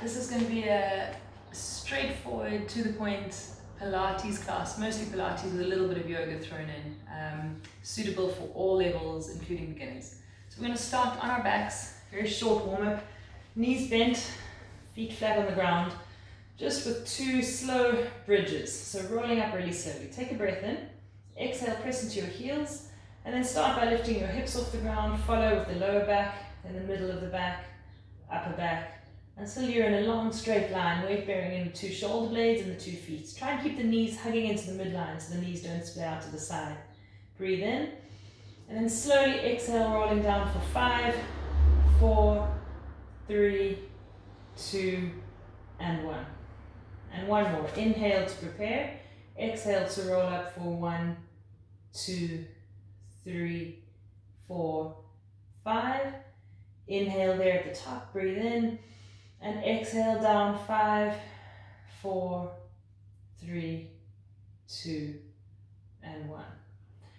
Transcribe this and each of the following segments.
This is going to be a straightforward, to the point Pilates class, mostly Pilates with a little bit of yoga thrown in, suitable for all levels, including beginners. So we're going to start on our backs, very short warm-up, knees bent, feet flat on the ground, just with 2 slow bridges. So rolling up really slowly. Take a breath in, exhale, press into your heels, and then start by lifting your hips off the ground, follow with the lower back, then the middle of the back, upper back, until you're in a long straight line, weight bearing in the 2 shoulder blades and the 2 feet. Try and keep the knees hugging into the midline so the knees don't split out to the side. Breathe in, and then slowly exhale, rolling down for 5, 4, 3, 2, and 1. And one more. Inhale to prepare, exhale to roll up for 1, 2, 3, 4, 5. Inhale there at the top, breathe in, and exhale down 5, 4, 3, 2, and 1.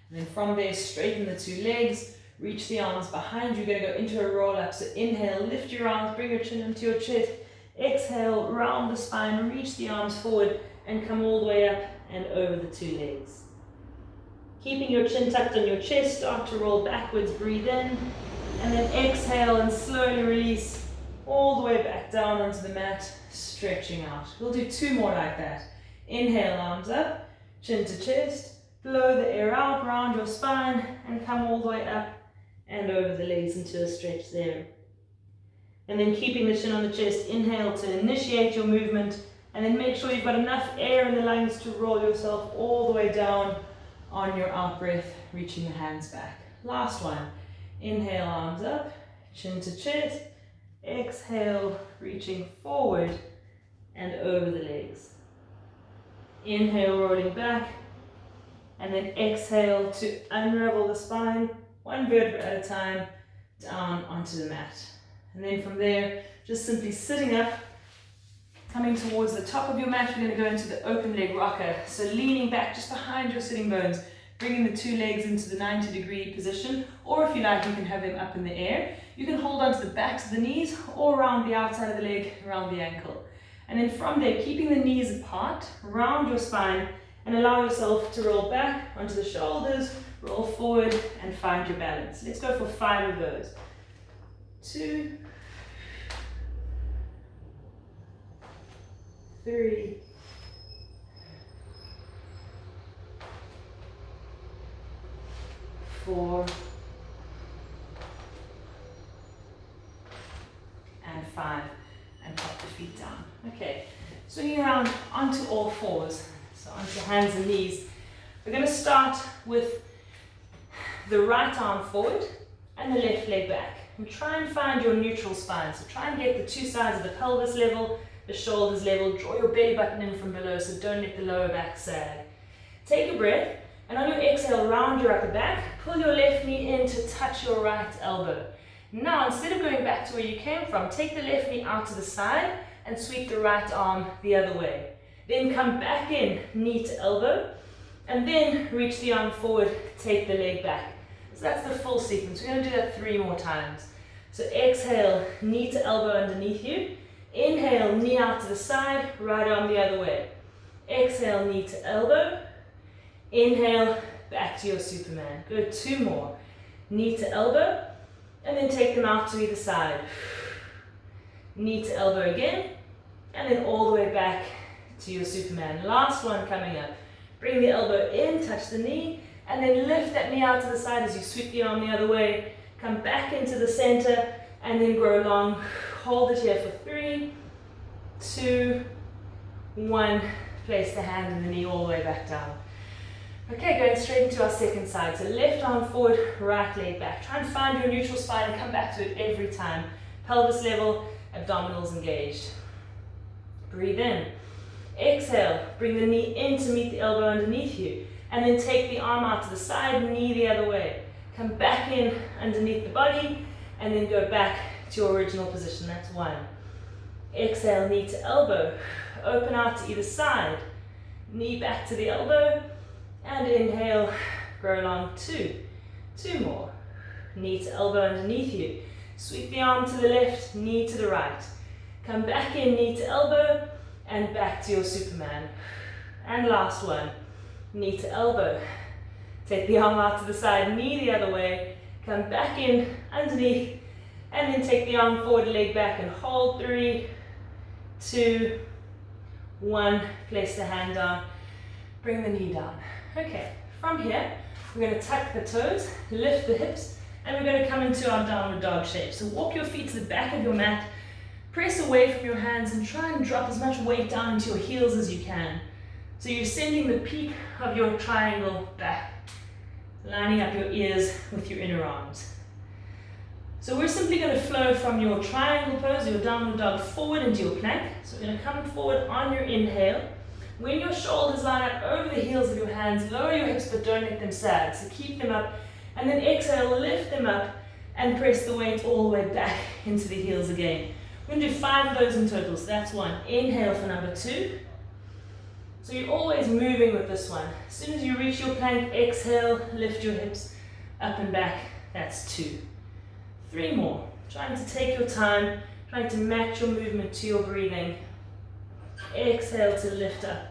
And then from there, straighten the 2 legs, reach the arms behind you. You're going to go into a roll up. So inhale, lift your arms, bring your chin into your chest. Exhale, round the spine, reach the arms forward, and come all the way up and over the 2 legs. Keeping your chin tucked on your chest, start to roll backwards, breathe in, and then exhale and slowly release all the way back down onto the mat, stretching out. We'll do 2 more like that. Inhale, arms up, chin to chest, blow the air out, round your spine, and come all the way up and over the legs into a stretch there. And then keeping the chin on the chest, inhale to initiate your movement, and then make sure you've got enough air in the lungs to roll yourself all the way down on your out breath, reaching the hands back. Last one. Inhale, arms up, chin to chest. Exhale, reaching forward and over the legs. Inhale, rolling back, and then exhale to unravel the spine, 1 vertebra at a time, down onto the mat. And then from there, just simply sitting up, coming towards the top of your mat, we're going to go into the open leg rocker. So leaning back just behind your sitting bones, bringing the 2 legs into the 90-degree position, or if you like, you can have them up in the air. You can hold onto the backs of the knees or around the outside of the leg, around the ankle. And then from there, keeping the knees apart, round your spine, and allow yourself to roll back onto the shoulders, roll forward, and find your balance. Let's go for 5 of those. 2, 3, 4, and 5, and pop the feet down. Okay, swinging around onto all fours, so onto hands and knees. We're going to start with the right arm forward and the left leg back. And try and find your neutral spine. So try and get the 2 sides of the pelvis level, the shoulders level. Draw your belly button in from below, so don't let the lower back sag. Take a breath, and on your exhale, round your upper back. Pull your left knee in to touch your right elbow. Now, instead of going back to where you came from, take the left knee out to the side and sweep the right arm the other way. Then come back in, knee to elbow, and then reach the arm forward, take the leg back. So that's the full sequence. We're going to do that 3 more times. So exhale, knee to elbow underneath you. Inhale, knee out to the side, right arm the other way. Exhale, knee to elbow. Inhale, back to your Superman. Go 2 more. Knee to elbow, and then take them out to either side. Knee to elbow again, and then all the way back to your Superman. Last one coming up. Bring the elbow in, touch the knee, and then lift that knee out to the side as you sweep the arm the other way. Come back into the center, and then grow long. Hold it here for 3, 2, 1. Place the hand and the knee all the way back down. Okay, going straight into our second side. So left arm forward, right leg back. Try and find your neutral spine and come back to it every time. Pelvis level, abdominals engaged. Breathe in. Exhale, bring the knee in to meet the elbow underneath you. And then take the arm out to the side, knee the other way. Come back in underneath the body, and then go back to your original position. That's 1. Exhale, knee to elbow. Open out to either side. Knee back to the elbow. And inhale, grow long. 2. 2 more. Knee to elbow underneath you. Sweep the arm to the left, knee to the right. Come back in, knee to elbow, and back to your Superman. And last one, knee to elbow. Take the arm out to the side, knee the other way, come back in, underneath, and then take the arm forward, leg back, and hold. 3, 2, 1. Place the hand down, bring the knee down. Okay, from here, we're going to tuck the toes, lift the hips, and we're going to come into our downward dog shape. So walk your feet to the back of your mat, press away from your hands, and try and drop as much weight down into your heels as you can. So you're sending the peak of your triangle back, lining up your ears with your inner arms. So we're simply going to flow from your triangle pose, your downward dog, forward into your plank. So we're going to come forward on your inhale. When your shoulders line up over the heels of your hands, lower your hips but don't let them sag. So keep them up, and then exhale, lift them up, and press the weight all the way back into the heels again. We're going to do 5 of those in total. So that's 1. Inhale for number 2. So you're always moving with this one. As soon as you reach your plank, exhale, lift your hips up and back. That's 2. 3 more. Trying to take your time, trying to match your movement to your breathing. Exhale to lift up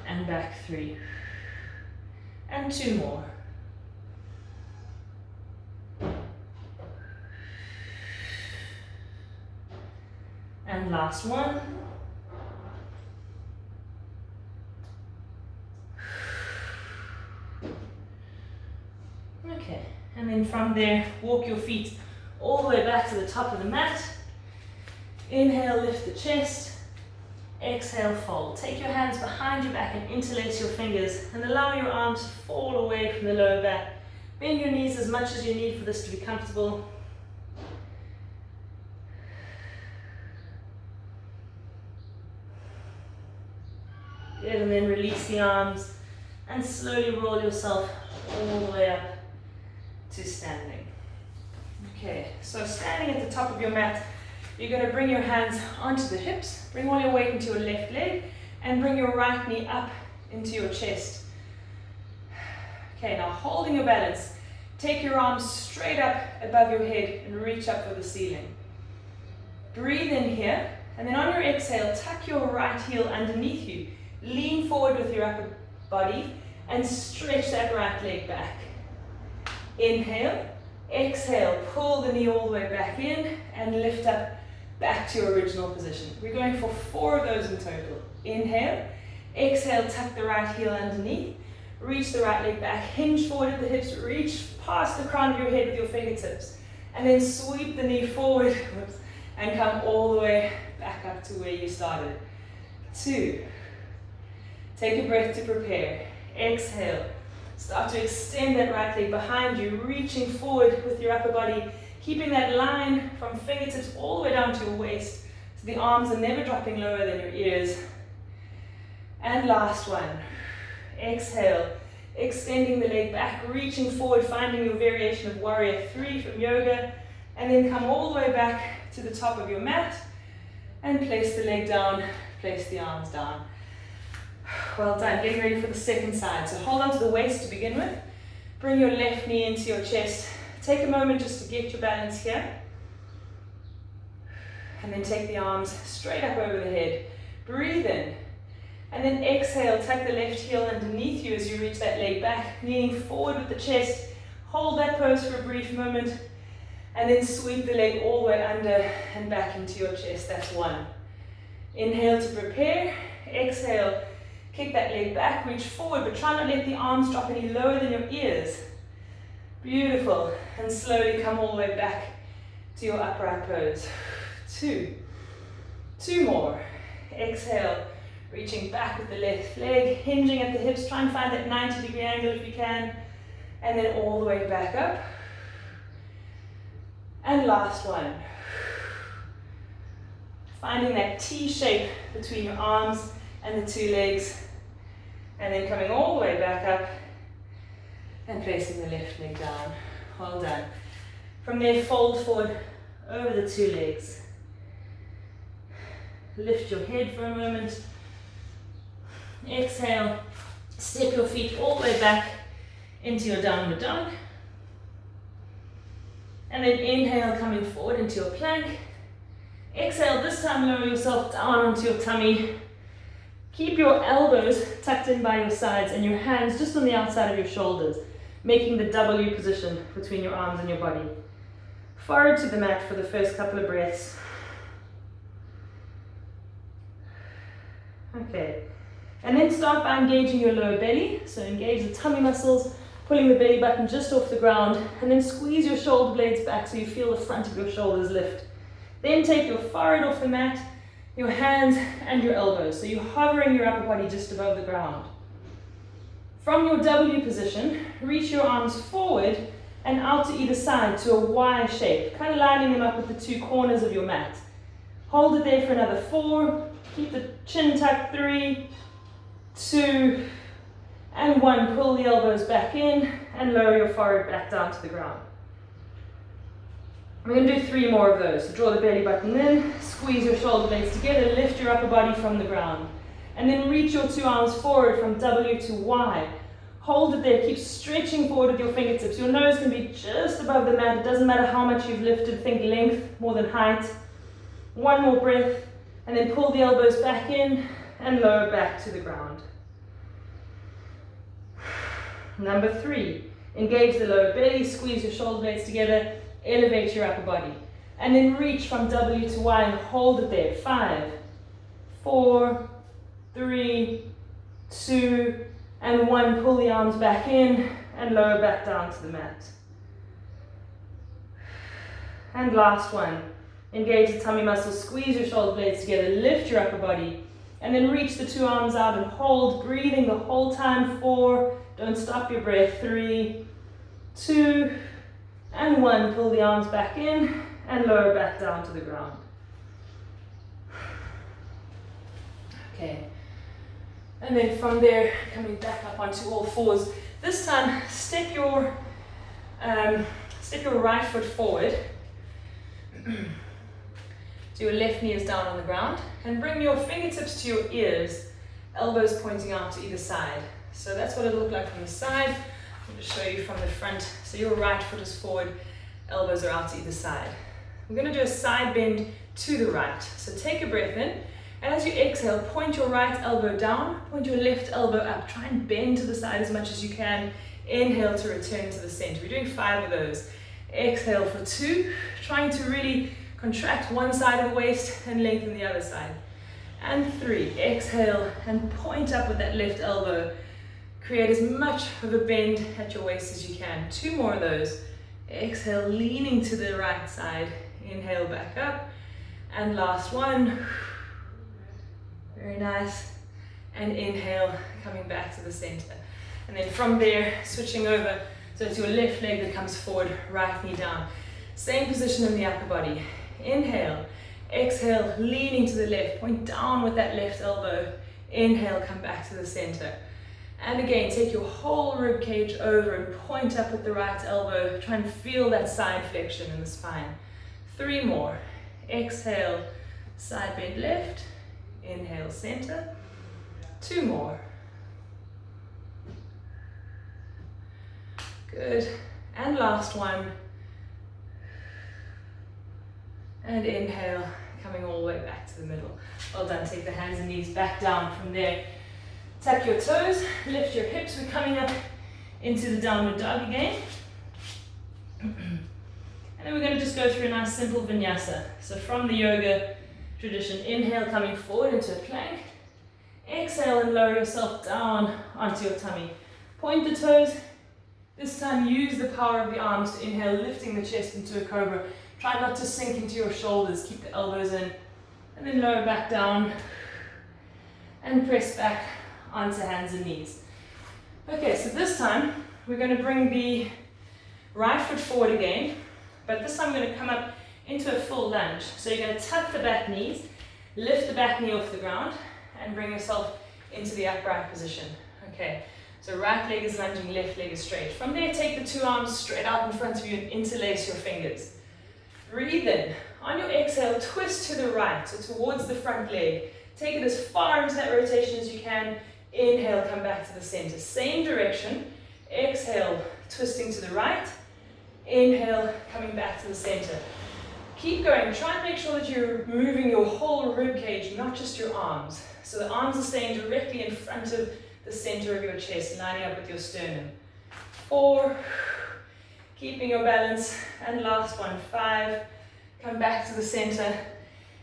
and back. 3. And 2 more. And last one. Okay, and then from there, walk your feet all the way back to the top of the mat. Inhale, lift the chest. Exhale, fold. Take your hands behind your back and interlace your fingers and allow your arms to fall away from the lower back. Bend your knees as much as you need for this to be comfortable. Good, and then release the arms and slowly roll yourself all the way up to standing. Okay, so standing at the top of your mat, you're going to bring your hands onto the hips, bring all your weight into your left leg, and bring your right knee up into your chest. Okay, now holding your balance, take your arms straight up above your head and reach up for the ceiling. Breathe in here, and then on your exhale, tuck your right heel underneath you. Lean forward with your upper body and stretch that right leg back. Inhale, exhale, pull the knee all the way back in and lift up back to your original position. We're going for 4 of those in total. Inhale, exhale, tuck the right heel underneath, reach the right leg back, hinge forward at the hips, reach past the crown of your head with your fingertips, and then sweep the knee forward and come all the way back up to where you started. 2. Take a breath to prepare. Exhale. Start to extend that right leg behind you, reaching forward with your upper body, keeping that line from fingertips all the way down to your waist, so the arms are never dropping lower than your ears. And last one. Exhale. Extending the leg back, reaching forward, finding your variation of Warrior 3 from yoga, and then come all the way back to the top of your mat and place the leg down, place the arms down. Well done. Getting ready for the second side. So hold on to the waist to begin with. Bring your left knee into your chest. Take a moment just to get your balance here. And then take the arms straight up over the head. Breathe in. And then exhale, tuck the left heel underneath you as you reach that leg back, leaning forward with the chest. Hold that pose for a brief moment. And then sweep the leg all the way under and back into your chest. That's 1. Inhale to prepare. Exhale. Kick that leg back, reach forward, but try not to let the arms drop any lower than your ears. Beautiful. And slowly come all the way back to your upright pose. 2. 2 more. Exhale, reaching back with the left leg, hinging at the hips. Try and find that 90-degree angle if you can. And then all the way back up. And last one. Finding that T shape between your arms and the 2 legs, and then coming all the way back up and placing the left leg down. Well done. From there, fold forward over the 2 legs. Lift your head for a moment. Exhale, step your feet all the way back into your downward dog. And then inhale, coming forward into your plank. Exhale, this time lower yourself down onto your tummy. Keep your elbows tucked in by your sides and your hands just on the outside of your shoulders, making the W position between your arms and your body. Forward to the mat for the first couple of breaths. Okay, and then start by engaging your lower belly. So engage the tummy muscles, pulling the belly button just off the ground, and then squeeze your shoulder blades back so you feel the front of your shoulders lift. Then take your forehead off the mat, your hands and your elbows. So you're hovering your upper body just above the ground. From your W position, reach your arms forward and out to either side to a Y shape, kind of lining them up with the two corners of your mat. Hold it there for another 4. Keep the chin tucked. 3, 2, and 1. Pull the elbows back in and lower your forehead back down to the ground. We're going to do 3 more of those. So draw the belly button in, squeeze your shoulder blades together, lift your upper body from the ground. And then reach your 2 arms forward from W to Y. Hold it there, keep stretching forward with your fingertips. Your nose can be just above the mat. It doesn't matter how much you've lifted, think length more than height. 1 more breath, and then pull the elbows back in and lower back to the ground. Number 3, engage the lower belly, squeeze your shoulder blades together, elevate your upper body. And then reach from W to Y and hold it there. 5, 4, 3, 2, and 1. Pull the arms back in and lower back down to the mat. And last one. Engage the tummy muscles, squeeze your shoulder blades together, lift your upper body, and then reach the 2 arms out and hold, breathing the whole time. 4, don't stop your breath. 3, 2, and 1. Pull the arms back in and lower back down to the ground. Okay. And then from there, coming back up onto all 4s. This time, step your right foot forward. So your left knee is down on the ground, and bring your fingertips to your ears, elbows pointing out to either side. So that's what it'll look like from the side. I'm going to show you from the front. So your right foot is forward, elbows are out to either side. We're going to do a side bend to the right. So take a breath in, and as you exhale, point your right elbow down, point your left elbow up. Try and bend to the side as much as you can. Inhale to return to the center. We're doing 5 of those. Exhale for 2, trying to really contract one side of the waist and lengthen the other side. And 3, exhale and point up with that left elbow. Create as much of a bend at your waist as you can. 2 more of those. Exhale, leaning to the right side. Inhale, back up. And last one. Very nice. And inhale, coming back to the center. And then from there, switching over. So it's your left leg that comes forward, right knee down. Same position in the upper body. Inhale, exhale, leaning to the left. Point down with that left elbow. Inhale, come back to the center. And again, take your whole rib cage over and point up with the right elbow. Try and feel that side flexion in the spine. 3 more. Exhale, side bend left. Inhale, center. 2 more. Good. And last one. And inhale, coming all the way back to the middle. Well done. Take the hands and knees back down from there. Tuck your toes, lift your hips. We're coming up into the downward dog again. And then we're going to just go through a nice simple vinyasa. So from the yoga tradition, inhale, coming forward into a plank. Exhale and lower yourself down onto your tummy. Point the toes. This time use the power of the arms to inhale, lifting the chest into a cobra. Try not to sink into your shoulders. Keep the elbows in. And then lower back down. And press back onto hands and knees. Okay, so this time we're going to bring the right foot forward again. But this time we're going to come up into a full lunge. So you're going to tuck the back knees, lift the back knee off the ground, and bring yourself into the upright position. Okay, so right leg is lunging, left leg is straight. From there, take the 2 arms straight out in front of you and interlace your fingers. Breathe in. On your exhale, twist to the right, so towards the front leg. Take it as far into that rotation as you can. Inhale, come back to the center. Same direction. Exhale, twisting to the right. Inhale, coming back to the center. Keep going. Try and make sure that you're moving your whole rib cage, not just your arms. So the arms are staying directly in front of the center of your chest, lining up with your sternum. 4, keeping your balance, and last one, 5. Come back to the center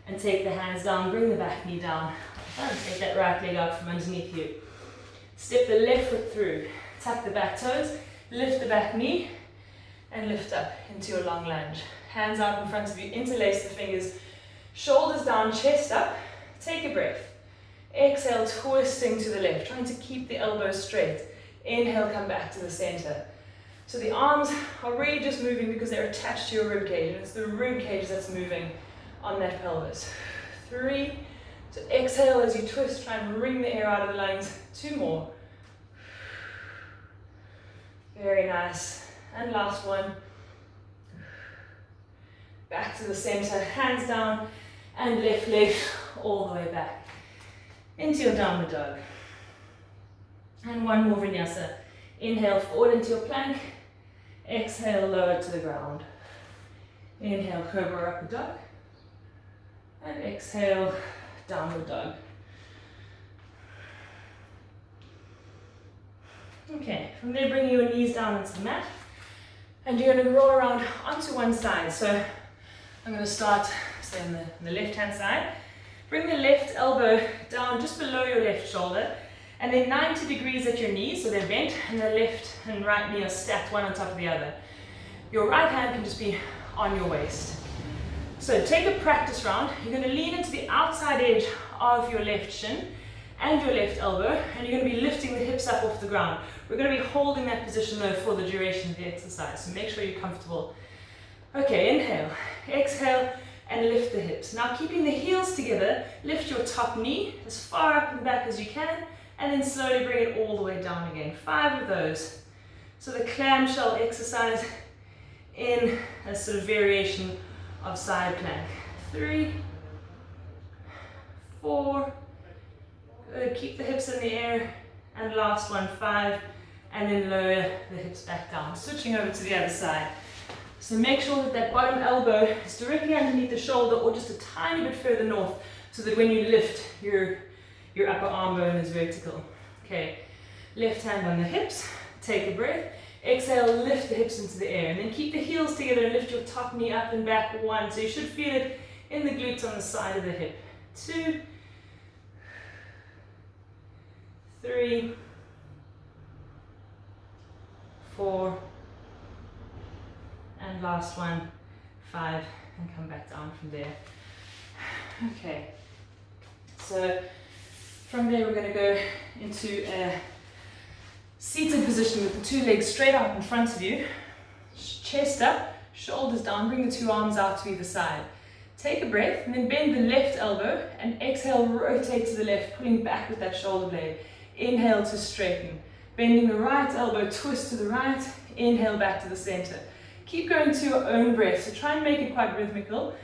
and take the hands down, bring the back knee down, and take that right leg out from underneath you. Step the left foot through, tuck the back toes, lift the back knee, and lift up into your long lunge. Hands out in front of you, interlace the fingers, shoulders down, chest up. Take a breath. Exhale, twisting to the left, trying to keep the elbows straight. Inhale, come back to the center. So the arms are really just moving because they're attached to your rib cage, and it's the rib cage that's moving on that pelvis. 3. So exhale as you twist, try and wring the air out of the lungs. 2 more. Very nice. And last one. Back to the center, hands down, and left leg all the way back into your downward dog. And one more vinyasa. Inhale forward into your plank. Exhale, lower to the ground. Inhale, cobra upward dog. And exhale, downward dog. Okay, from there bring your knees down into the mat. And you're going to roll around onto one side. So I'm going to start, say, on the left-hand side. Bring the left elbow down just below your left shoulder, and then 90 degrees at your knees, so they're bent, and the left and right knee are stacked one on top of the other. Your right hand can just be on your waist. So take a practice round. You're going to lean into the outside edge of your left shin and your left elbow, and you're going to be lifting the hips up off the ground. We're going to be holding that position though for the duration of the exercise, so make sure you're comfortable. Okay, inhale, exhale, and lift the hips. Now keeping the heels together, lift your top knee as far up and back as you can, and then slowly bring it all the way down again. 5 of those. So the clamshell exercise in a sort of variation of side plank. 3, 4, good, keep the hips in the air, and last one, 5, and then lower the hips back down. Switching over to the other side. So make sure that that bottom elbow is directly underneath the shoulder or just a tiny bit further north, so that when you lift, your upper arm bone is vertical. Okay, left hand on the hips, take a breath, exhale, lift the hips into the air, and then keep the heels together and lift your top knee up and back. 1, so you should feel it in the glutes on the side of the hip. 2, 3, 4, and last one, 5, and come back down from there. Okay, so from there we're going to go into a seated position with the 2 legs straight out in front of you, chest up, shoulders down, bring the 2 arms out to either side. Take a breath and then bend the left elbow and exhale, rotate to the left, pulling back with that shoulder blade. Inhale to straighten. Bending the right elbow, twist to the right, inhale back to the center. Keep going to your own breath, so try and make it quite rhythmical.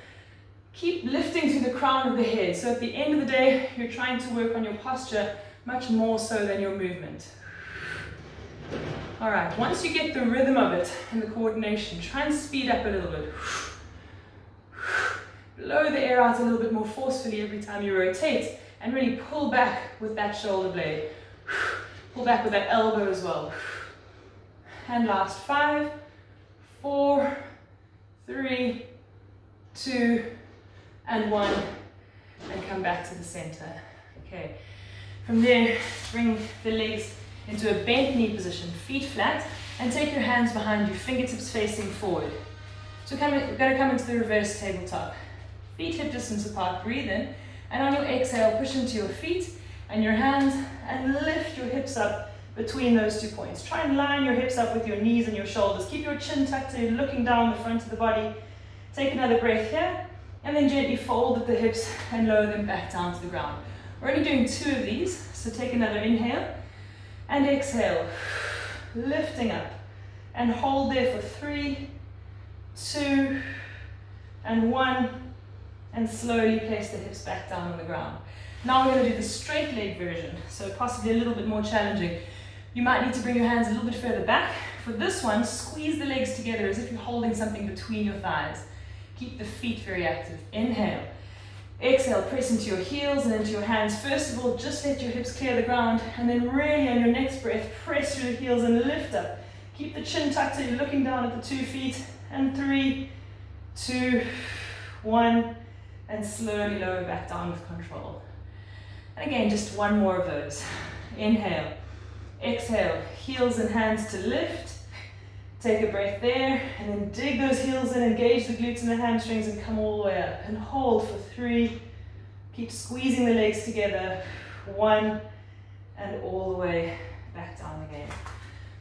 Keep lifting to the crown of the head, so at the end of the day, you're trying to work on your posture much more so than your movement. All right, once you get the rhythm of it and the coordination, try and speed up a little bit. Blow the air out a little bit more forcefully every time you rotate, and really pull back with that shoulder blade. Pull back with that elbow as well. And last 5, 4, 3, 2, and 1, and come back to the center. Okay, from there, bring the legs into a bent knee position, feet flat, and take your hands behind you, fingertips facing forward. So we're going to come into the reverse tabletop. Feet hip distance apart, breathe in, and on your exhale, push into your feet and your hands, and lift your hips up between those 2 points. Try and line your hips up with your knees and your shoulders. Keep your chin tucked in, looking down the front of the body. Take another breath here, and then gently fold at the hips and lower them back down to the ground. We're only doing 2 of these, so take another inhale and exhale, lifting up, and hold there for 3, 2, and 1, and slowly place the hips back down on the ground. Now we're going to do the straight leg version, so possibly a little bit more challenging. You might need to bring your hands a little bit further back. For this one, squeeze the legs together as if you're holding something between your thighs. Keep the feet very active. Inhale. Exhale, press into your heels and into your hands. First of all, just let your hips clear the ground, and then really on your next breath, press through the heels and lift up. Keep the chin tucked so you're looking down at the 2 feet. And 3, 2, 1, and slowly lower back down with control. And again, just one more of those. Inhale. Exhale, heels and hands to lift. Take a breath there, and then dig those heels in, engage the glutes and the hamstrings, and come all the way up. And hold for 3. Keep squeezing the legs together. 1, and all the way back down again.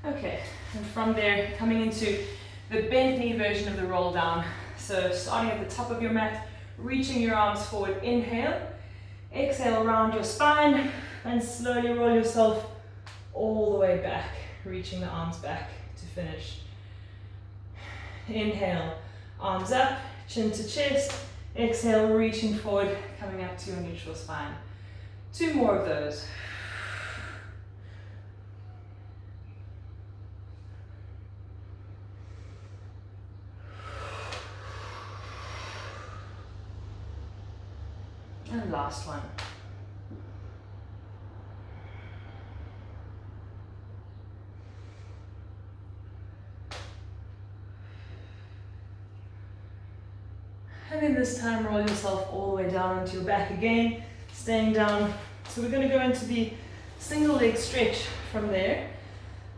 Okay, and from there, coming into the bent knee version of the roll down. So starting at the top of your mat, reaching your arms forward. Inhale. Exhale, round your spine, and slowly roll yourself all the way back, reaching the arms back to finish. Inhale, arms up, chin to chest. Exhale, reaching forward, coming up to your neutral spine. 2 more of those. And last one. And then this time, roll yourself all the way down onto your back again, staying down. So we're going to go into the single leg stretch from there.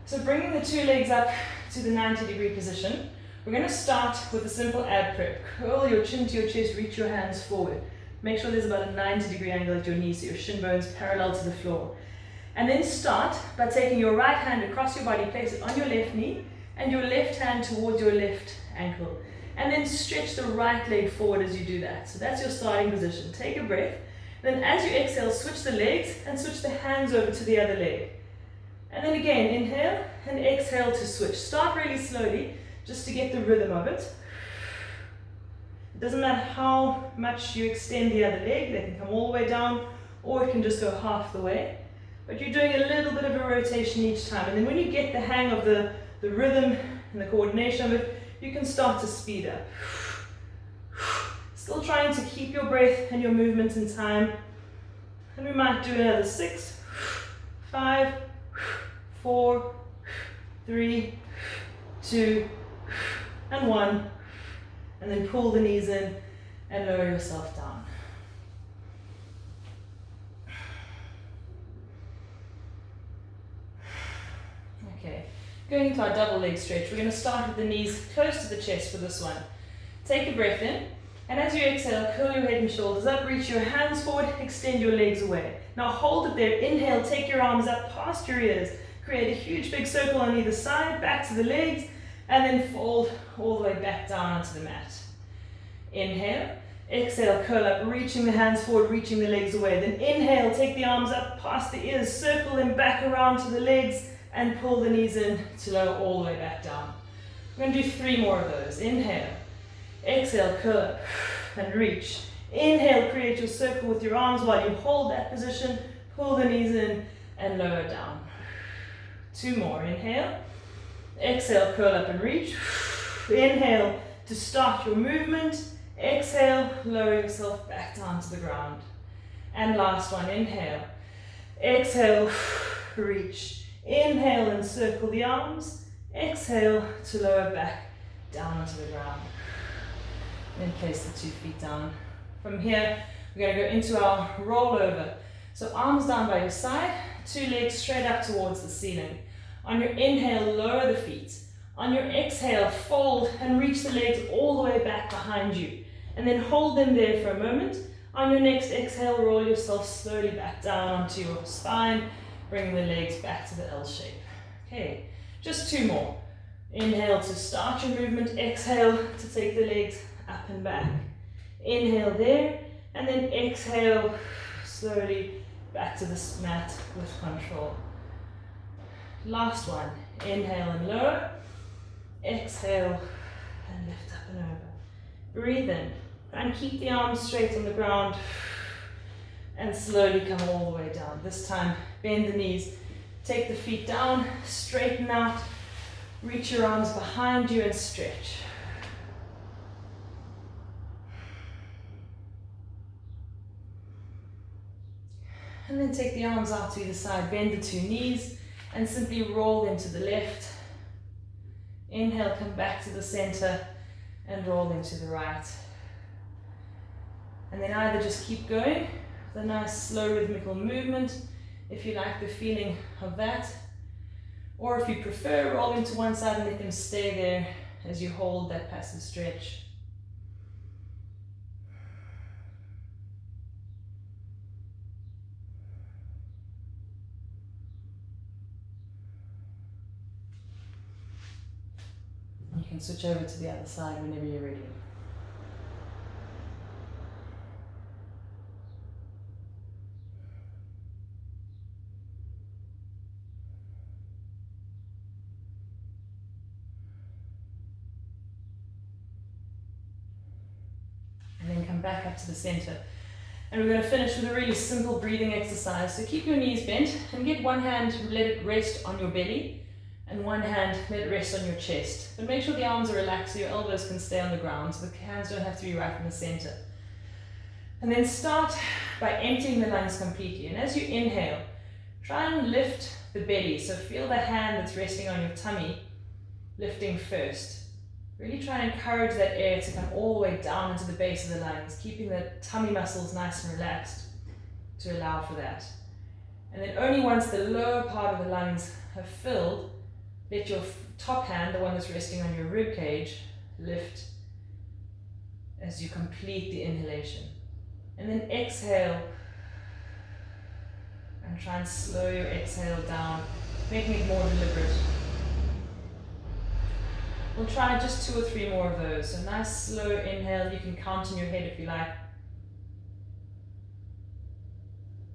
So bringing the 2 legs up to the 90-degree position. We're going to start with a simple ab prep. Curl your chin to your chest, reach your hands forward. Make sure there's about a 90-degree angle at your knees so your shin bones parallel to the floor. And then start by taking your right hand across your body, place it on your left knee, and your left hand towards your left ankle. And then stretch the right leg forward as you do that. So that's your starting position. Take a breath. Then as you exhale, switch the legs and switch the hands over to the other leg. And then again, inhale and exhale to switch. Start really slowly just to get the rhythm of it. It doesn't matter how much you extend the other leg. They can come all the way down or it can just go half the way. But you're doing a little bit of a rotation each time. And then when you get the hang of the rhythm and the coordination of it, you can start to speed up. Still trying to keep your breath and your movement in time. And we might do another 6, 5, 4, 3, 2, and 1. And then pull the knees in and lower yourself down. Okay. Going into our double leg stretch, we're going to start with the knees close to the chest for this one. Take a breath in, and as you exhale, curl your head and shoulders up, reach your hands forward, extend your legs away. Now hold it there, inhale, take your arms up past your ears, create a huge big circle on either side, back to the legs, and then fold all the way back down onto the mat. Inhale, exhale, curl up, reaching the hands forward, reaching the legs away. Then inhale, take the arms up past the ears, circle them back around to the legs, and pull the knees in to lower all the way back down. We're going to do 3 more of those. Inhale, exhale, curl up and reach. Inhale, create your circle with your arms while you hold that position, pull the knees in and lower down. 2 more. Inhale, exhale, curl up and reach. Inhale to start your movement. Exhale, lower yourself back down to the ground. And last one. Inhale, exhale, reach. Inhale and circle the arms. Exhale to lower back down onto the ground. Then place the 2 feet down. From here, we're going to go into our rollover. So arms down by your side, 2 legs straight up towards the ceiling. On your inhale, lower the feet. On your exhale, fold and reach the legs all the way back behind you. And then hold them there for a moment. On your next exhale, roll yourself slowly back down onto your spine, bringing the legs back to the L shape. Okay, just 2 more. Inhale to start your movement. Exhale to take the legs up and back. Inhale there, and then exhale slowly back to the mat with control. Last one. Inhale and lower. Exhale and lift up and over. Breathe in and keep the arms straight on the ground and slowly come all the way down. This time, bend the knees, take the feet down, straighten out, reach your arms behind you and stretch. And then take the arms out to either side, bend the two knees, and simply roll them to the left. Inhale, come back to the center, and roll them to the right. And then either just keep going with a nice slow rhythmical movement, if you like the feeling of that, or if you prefer, roll them to one side and let them stay there as you hold that passive stretch. You can switch over to the other side whenever you're ready. And then come back up to the center. And we're going to finish with a really simple breathing exercise. So keep your knees bent and get one hand, let it rest on your belly, and one hand, let it rest on your chest. But make sure the arms are relaxed so your elbows can stay on the ground, so the hands don't have to be right in the center. And then start by emptying the lungs completely. And as you inhale, try and lift the belly. So feel the hand that's resting on your tummy lifting first. Really try and encourage that air to come all the way down into the base of the lungs, keeping the tummy muscles nice and relaxed to allow for that. And then only once the lower part of the lungs have filled, let your top hand, the one that's resting on your rib cage, lift as you complete the inhalation. And then exhale, and try and slow your exhale down, making it more deliberate. We'll try just 2 or 3 more of those. So nice slow inhale, you can count in your head if you like.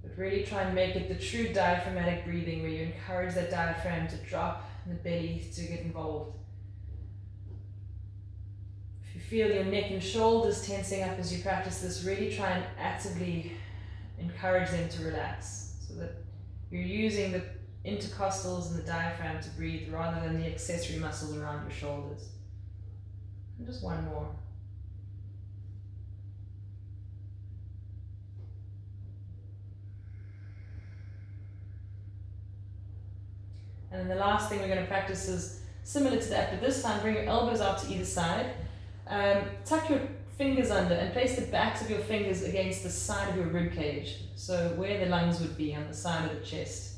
But really try and make it the true diaphragmatic breathing where you encourage that diaphragm to drop and the belly to get involved. If you feel your neck and shoulders tensing up as you practice this, really try and actively encourage them to relax so that you're using the intercostals and the diaphragm to breathe rather than the accessory muscles around your shoulders. And just one more. And then the last thing we're going to practice is similar to that, but this time bring your elbows out to either side. Tuck your fingers under and place the backs of your fingers against the side of your rib cage. So where the lungs would be on the side of the chest.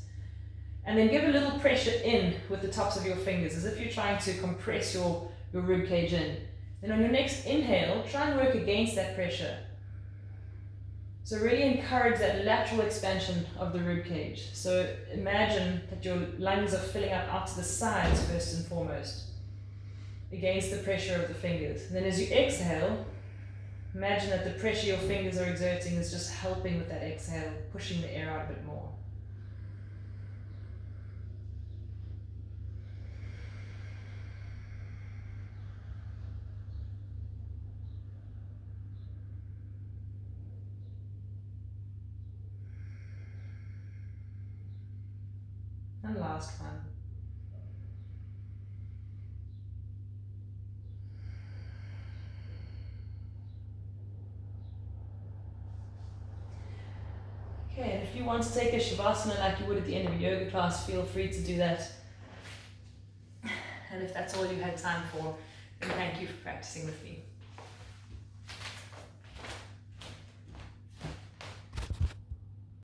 And then give a little pressure in with the tops of your fingers as if you're trying to compress your rib cage in. Then on your next inhale, try and work against that pressure. So really encourage that lateral expansion of the rib cage. So imagine that your lungs are filling up out to the sides first and foremost, against the pressure of the fingers. And then as you exhale, imagine that the pressure your fingers are exerting is just helping with that exhale, pushing the air out a bit more. And last one. Okay, and if you want to take a Shavasana like you would at the end of a yoga class, feel free to do that. And if that's all you had time for, then thank you for practicing with me.